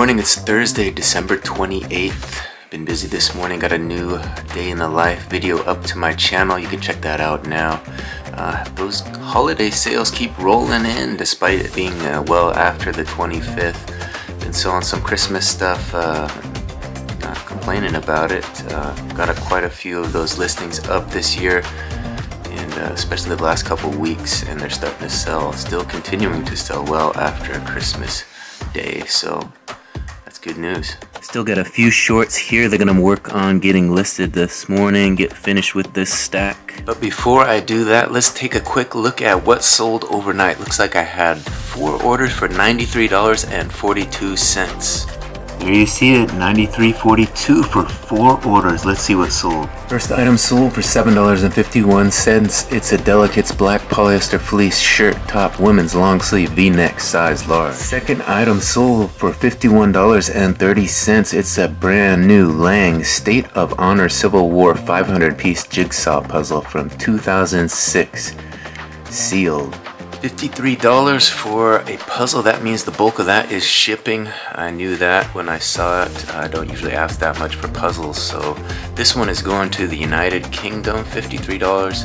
morning. It's Thursday, December 28th. Been busy this morning. Got a new day in the life video up to my channel. You can check that out now. Those holiday sales keep rolling in despite it being well after the 25th. Been selling some Christmas stuff. Not complaining about it. Got quite a few of those listings up this year, and especially the last couple weeks, and they're starting to sell, still continuing to sell well after Christmas Day, so that's good news. Still got a few shorts here they're gonna work on getting listed this morning, get finished with this stack. But before I do that, let's take a quick look at what sold overnight. Looks like I had 4 orders for $93.42. There you see it, $93.42 for 4 orders. Let's see what sold. First item sold for $7.51. It's a Delicate's black polyester fleece shirt top, women's long sleeve V-neck, size large. Second item sold for $51.30. It's a brand new Lang State of Honor Civil War 500-piece jigsaw puzzle from 2006, sealed. $53 for a puzzle. That means the bulk of that is shipping. I knew that when I saw it. I don't usually ask that much for puzzles, so this one is going to the United Kingdom, $53,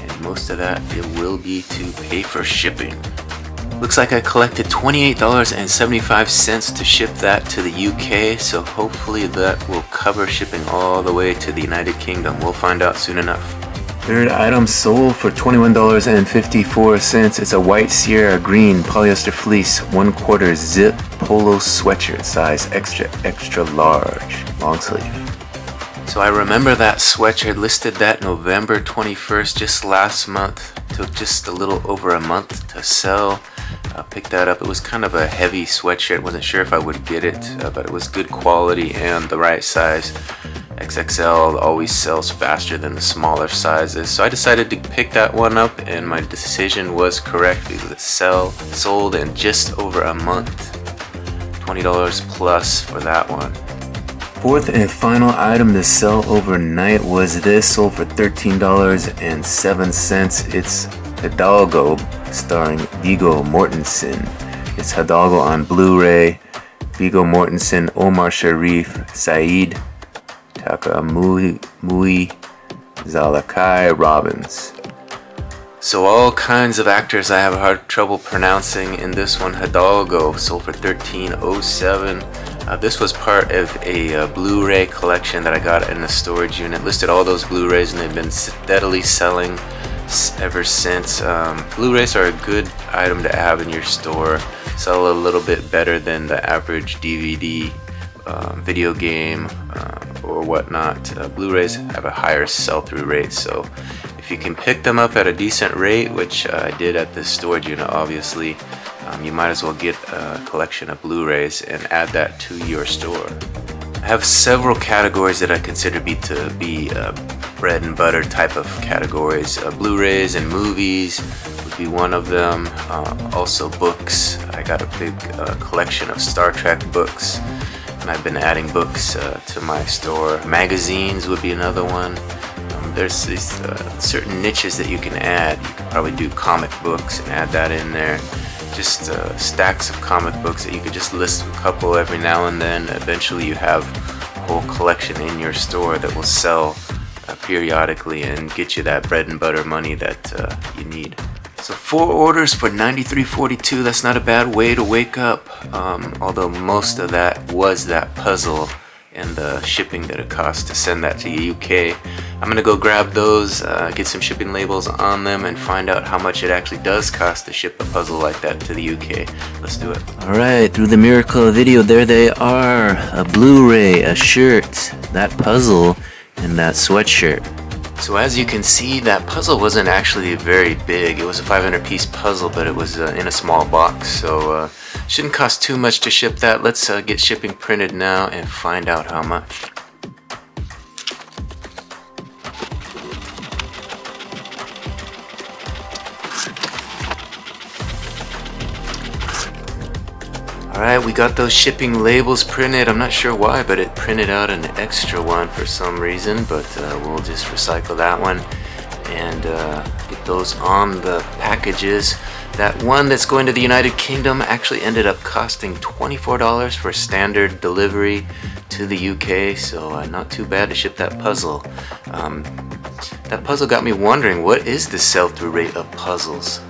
and most of that it will be to pay for shipping. Looks like I collected $28.75 to ship that to the UK, so hopefully that will cover shipping all the way to the United Kingdom. We'll find out soon enough. Third item sold for $21.54. It's a white Sierra green polyester fleece 1/4 zip polo sweatshirt, size extra large, long sleeve. So I remember that sweatshirt, listed that November 21st, just last month. Took just a little over a month to sell. Picked that up. It was kind of a heavy sweatshirt. Wasn't sure if I would get it, but it was good quality and the right size. XXL always sells faster than the smaller sizes, so I decided to pick that one up, and my decision was correct because it sold in just over a month. $20 plus for that one. Fourth and final item to sell overnight was this, sold for $13.07. It's Hidalgo, starring Viggo Mortensen. It's Hidalgo on Blu-ray. Viggo Mortensen, Omar Sharif, Saeed Takamui, Zalakai Robbins. So all kinds of actors I have hard trouble pronouncing in this one. Hidalgo sold for $13.07. This was part of a Blu-ray collection that I got in a storage unit. Listed all those Blu-rays, and they've been steadily selling ever since. Blu-rays are a good item to have in your store. Sell a little bit better than the average DVD, video game, or whatnot. Blu-rays have a higher sell-through rate, so if you can pick them up at a decent rate, which I did at this storage unit obviously, you might as well get a collection of Blu-rays and add that to your store. I have several categories that I consider to be bread and butter type of categories. Blu-rays and movies would be one of them. Also books. I got a big collection of Star Trek books, and I've been adding books to my store. Magazines would be another one. There's these certain niches that you can add. You can probably do comic books and add that in there. Just stacks of comic books that you could just list a couple every now and then. Eventually you have a whole collection in your store that will sell periodically and get you that bread and butter money that you need. So 4 orders for $93.42, that's not a bad way to wake up, although most of that was that puzzle and the shipping that it costs to send that to the UK. I'm gonna go grab those, get some shipping labels on them, and find out how much it actually does cost to ship a puzzle like that to the UK. Let's do it. Alright, through the miracle of video, there they are. A Blu-ray, a shirt, that puzzle, and that sweatshirt. So as you can see, that puzzle wasn't actually very big. It was a 500-piece puzzle, but it was in a small box, so shouldn't cost too much to ship that. Let's get shipping printed now and find out how much. Alright, we got those shipping labels printed. I'm not sure why, but it printed out an extra one for some reason, but we'll just recycle that one. and get those on the packages. That one that's going to the United Kingdom actually ended up costing $24 for standard delivery to the UK, so not too bad to ship that puzzle. That puzzle got me wondering, what is the sell-through rate of puzzles?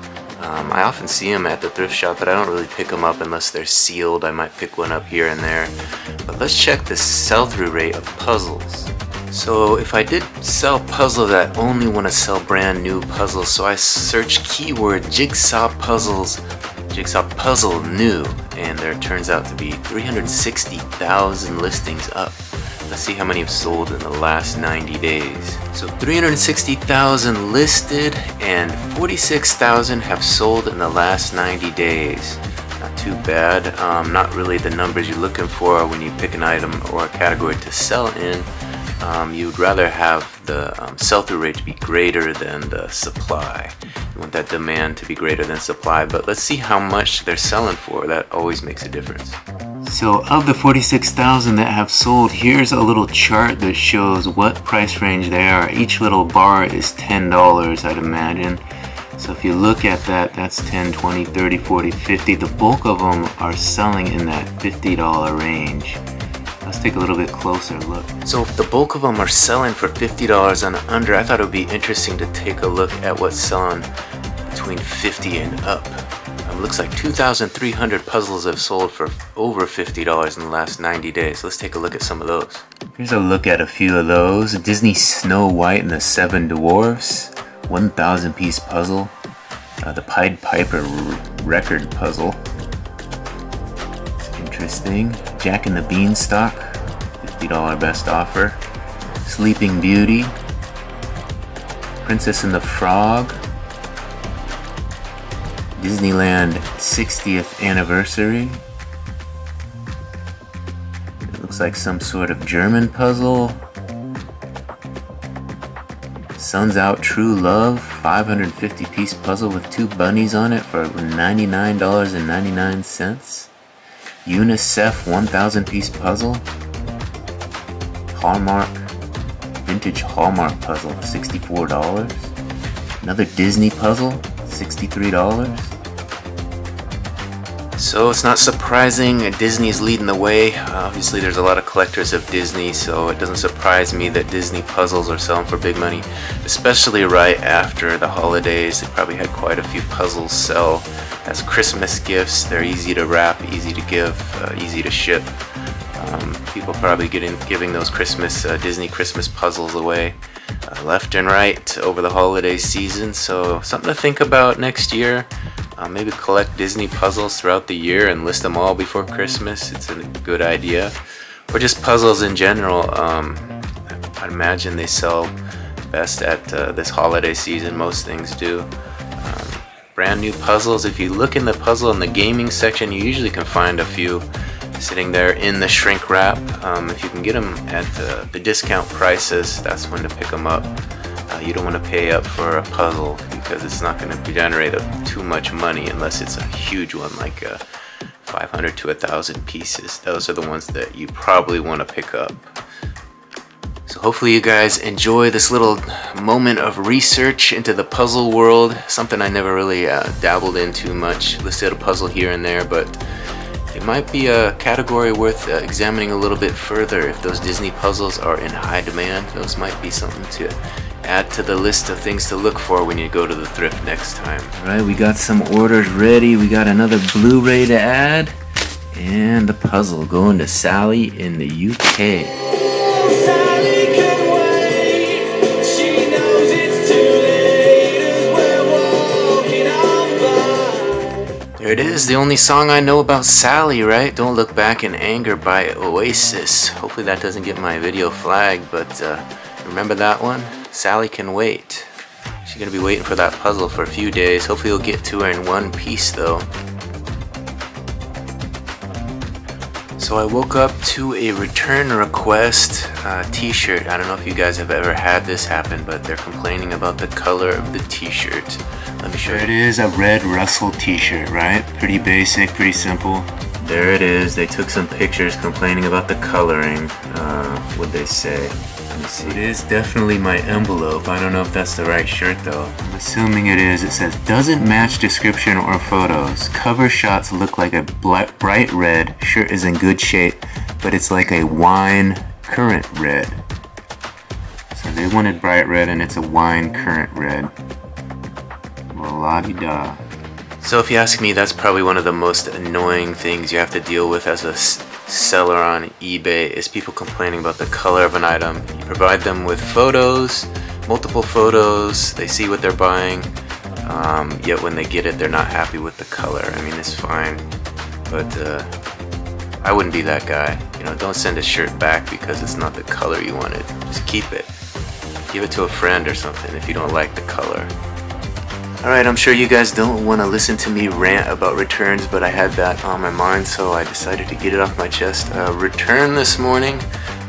I often see them at the thrift shop, but I don't really pick them up unless they're sealed. I might pick one up here and there. But let's check the sell-through rate of puzzles. So if I did sell puzzles, I only want to sell brand new puzzles. So I search keyword jigsaw puzzles, jigsaw puzzle new, and there turns out to be 360,000 listings up. Let's see how many have sold in the last 90 days. So 360,000 listed and 46,000 have sold in the last 90 days. Not too bad. Not really the numbers you're looking for when you pick an item or a category to sell in. You'd rather have the sell-through rate to be greater than the supply. You want that demand to be greater than supply, but let's see how much they're selling for. That always makes a difference. So of the 46,000 that have sold, here's a little chart that shows what price range they are. Each little bar is $10, I'd imagine. So if you look at that, that's 10, 20, 30, 40, 50. The bulk of them are selling in that $50 range. Let's take a little bit closer look. So if the bulk of them are selling for $50 and under, I thought it would be interesting to take a look at what's selling between 50 and up. Looks like 2,300 puzzles have sold for over $50 in the last 90 days. Let's take a look at some of those. Here's a look at a few of those. Disney Snow White and the Seven Dwarfs, 1,000 piece puzzle. The Pied Piper record puzzle. It's interesting. Jack and the Beanstalk, $50 best offer. Sleeping Beauty. Princess and the Frog. Disneyland 60th anniversary. It looks like some sort of German puzzle. Sun's Out True Love, 550 piece puzzle with 2 bunnies on it for $99.99. UNICEF 1,000 piece puzzle. Hallmark, vintage Hallmark puzzle, $64. Another Disney puzzle, $63. So it's not surprising Disney's leading the way. Obviously there's a lot of collectors of Disney, so it doesn't surprise me that Disney puzzles are selling for big money, especially right after the holidays. They probably had quite a few puzzles sell as Christmas gifts. They're easy to wrap, easy to give, easy to ship. People probably giving those Disney Christmas puzzles away left and right over the holiday season, so something to think about next year. Maybe collect Disney puzzles throughout the year and list them all before Christmas. It's a good idea. Or just puzzles in general. I'd imagine they sell best at this holiday season. Most things do. Brand new puzzles. If you look in the puzzle in the gaming section, you usually can find a few sitting there in the shrink wrap. If you can get them at the discount prices, that's when to pick them up. You don't want to pay up for a puzzle because it's not going to generate too much money unless it's a huge one, like 500 to 1,000 pieces. Those are the ones that you probably want to pick up. So hopefully you guys enjoy this little moment of research into the puzzle world. Something I never really dabbled in too much. Listed a puzzle here and there, but it might be a category worth examining a little bit further. If those Disney puzzles are in high demand, those might be something to add to the list of things to look for when you go to the thrift next time. Alright, we got some orders ready. We got another Blu-ray to add. And the puzzle going to Sally in the UK. Sally can wait. She knows it's too late as we're walking on by. There it is, the only song I know about Sally, right? Don't Look Back in Anger by Oasis. Hopefully that doesn't get my video flagged, but remember that one? Sally can wait. She's gonna be waiting for that puzzle for a few days. Hopefully you'll get to her in one piece though. So I woke up to a return request t-shirt. I don't know if you guys have ever had this happen, but they're complaining about the color of the t-shirt. Let me show you. It is a red Russell t-shirt, right? Pretty basic, pretty simple. There it is. They took some pictures complaining about the coloring. What'd they say? me see. It is definitely my envelope. I don't know if that's the right shirt though. I'm assuming it is. It says, doesn't match description or photos. Cover shots look like a bright red. Shirt is in good shape, but it's like a wine currant red. So they wanted bright red and it's a wine currant red. Well, la-di-da. So if you ask me, that's probably one of the most annoying things you have to deal with as a seller on eBay is people complaining about the color of an item. You provide them with photos, multiple photos, they see what they're buying, yet when they get it they're not happy with the color. I mean, it's fine, but I wouldn't be that guy. You know, don't send a shirt back because it's not the color you wanted. Just keep it. Give it to a friend or something if you don't like the color. Alright, I'm sure you guys don't want to listen to me rant about returns, but I had that on my mind, so I decided to get it off my chest. Return this morning.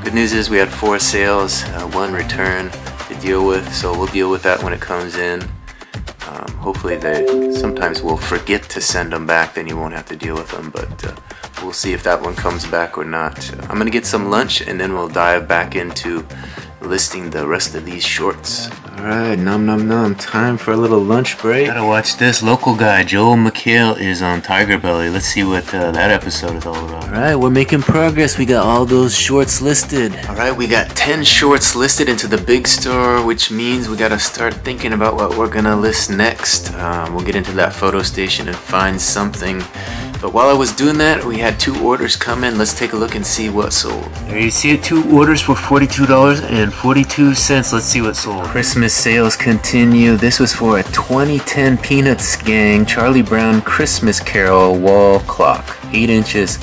Good news is we had 4 sales, 1 return to deal with, so we'll deal with that when it comes in. Hopefully they sometimes will forget to send them back, then you won't have to deal with them, but we'll see if that one comes back or not. I'm gonna get some lunch and then we'll dive back into listing the rest of these shorts. Alright, nom nom nom, time for a little lunch break. Gotta watch this. Local guy Joel McHale is on Tiger Belly. Let's see what that episode is all about. Alright, we're making progress. We got all those shorts listed. Alright, we got 10 shorts listed into the big store, which means we gotta start thinking about what we're gonna list next. We'll get into that photo station and find something. But while I was doing that, we had 2 orders come in. Let's take a look and see what sold. There you see it, 2 orders for $42.42. Let's see what sold. Christmas sales continue. This was for a 2010 Peanuts Gang Charlie Brown Christmas Carol wall clock. 8 inches,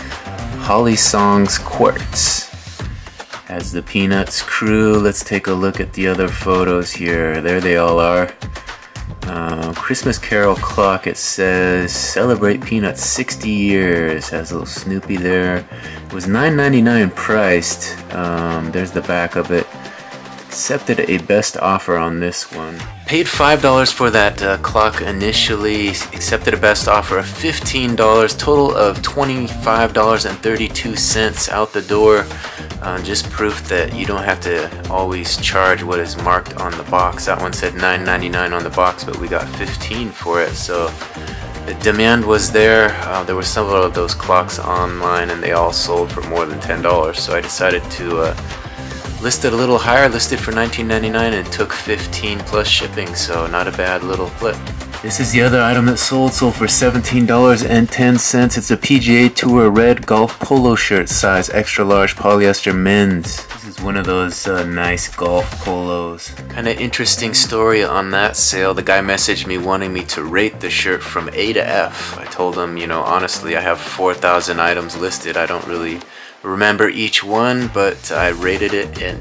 Holly Songs quartz. As the Peanuts crew, let's take a look at the other photos here. There they all are. Christmas Carol clock, it says celebrate Peanuts 60 years. Has a little Snoopy there. It was $9.99 priced. There's the back of it. Accepted a best offer on this one. Paid $5 for that clock initially. Accepted a best offer of $15. Total of $25.32 out the door. Just proof that you don't have to always charge what is marked on the box. That one said $9.99 on the box, but we got $15 for it. So the demand was there. There were several of those clocks online, and they all sold for more than $10. So I decided to list it a little higher. Listed for $19.99 and took $15 plus shipping. So not a bad little flip. This is the other item that sold for $17.10. It's a PGA Tour red golf polo shirt, size extra large polyester men's. This is one of those nice golf polos. Kind of interesting story on that sale. The guy messaged me wanting me to rate the shirt from A to F. I told him, you know, honestly, I have 4,000 items listed. I don't really remember each one, but I rated it in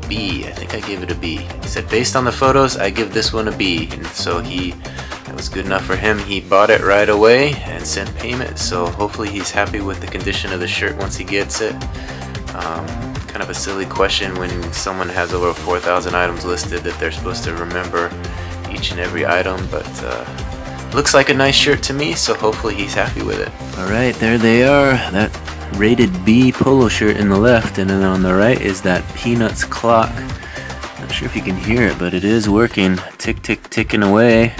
B. I think I gave it a B. He said, based on the photos, I give this one a B. And so that was good enough for him. He bought it right away and sent payment. So hopefully he's happy with the condition of the shirt once he gets it. Kind of a silly question when someone has over 4,000 items listed that they're supposed to remember each and every item. But looks like a nice shirt to me, so hopefully he's happy with it. Alright, there they are. That rated B polo shirt in the left, and then on the right is that Peanuts clock. Not sure if you can hear it, but it is working. Tick tick ticking away.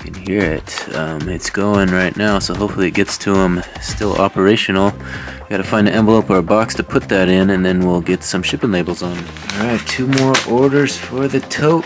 You can hear it. It's going right now, so hopefully it gets to them. Still operational. Gotta find an envelope or a box to put that in, and then we'll get some shipping labels on. Alright, 2 more orders for the tote.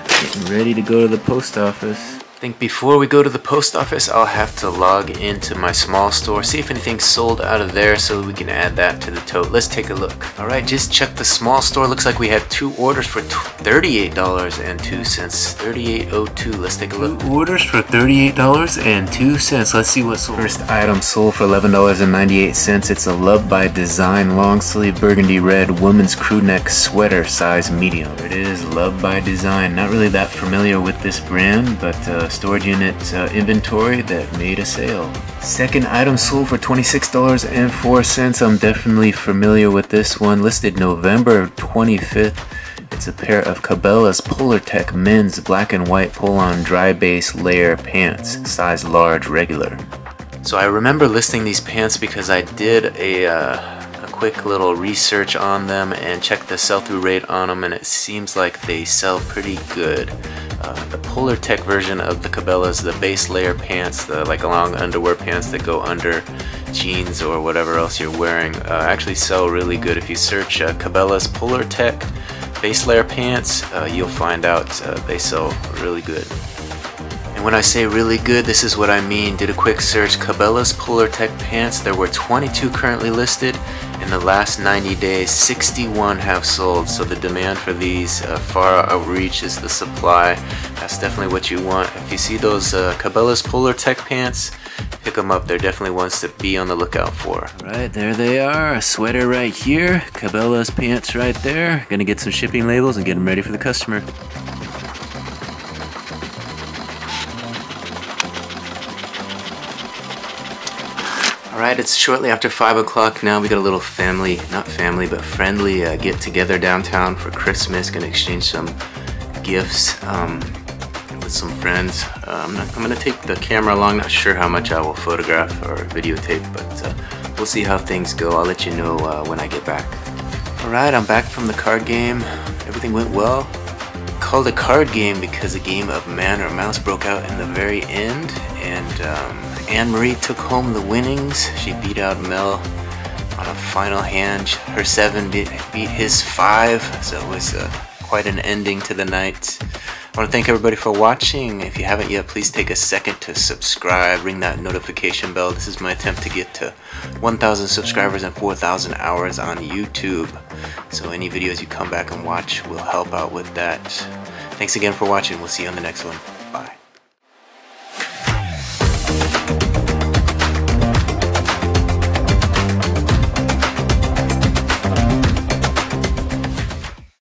Getting ready to go to the post office. I think before we go to the post office, I'll have to log into my small store, see if anything's sold out of there so we can add that to the tote. Let's take a look. Alright, just check the small store. Looks like we had 2 orders for $38.02. $38.02. Let's take a look. 2 orders for $38.02. Let's see what sold. First item sold for $11.98. It's a Love by Design long sleeve burgundy red woman's crew neck sweater, size medium. There it is, Love by Design. Not really that familiar with this brand, but storage unit inventory that made a sale. Second item sold for $26.04. I'm definitely familiar with this one. Listed November 25th. It's a pair of Cabela's Polartec men's black and white pull-on dry base layer pants, size large regular. So I remember listing these pants because I did a quick little research on them and checked the sell-through rate on them, and it seems like they sell pretty good. The Polar Tech version of the Cabela's, the base layer pants, the like long underwear pants that go under jeans or whatever else you're wearing, actually sell really good. If you search Cabela's Polar Tech base layer pants, you'll find out they sell really good. And when I say really good, this is what I mean. Did a quick search, Cabela's Polar Tech pants, there were 22 currently listed. In the last 90 days, 61 have sold, so the demand for these far outreaches the supply. That's definitely what you want. If you see those Cabela's Polar Tech pants, pick them up. They're definitely ones to be on the lookout for. Right, there they are. A sweater right here. Cabela's pants right there. Gonna get some shipping labels and get them ready for the customer. Alright, it's shortly after 5 o'clock now. We got a little family, not family, but friendly get together downtown for Christmas. Gonna exchange some gifts with some friends. I'm gonna take the camera along. Not sure how much I will photograph or videotape, but we'll see how things go. I'll let you know when I get back. Alright, I'm back from the card game. Everything went well. Called a card game because a game of man or mouse broke out in the very end, and Anne-Marie took home the winnings. She beat out Mel on a final hand. Her 7 beat his 5, so it was quite an ending to the night. I want to thank everybody for watching. If you haven't yet, please take a second to subscribe, ring that notification bell. This is my attempt to get to 1,000 subscribers and 4,000 hours on YouTube. So any videos you come back and watch will help out with that. Thanks again for watching. We'll see you on the next one.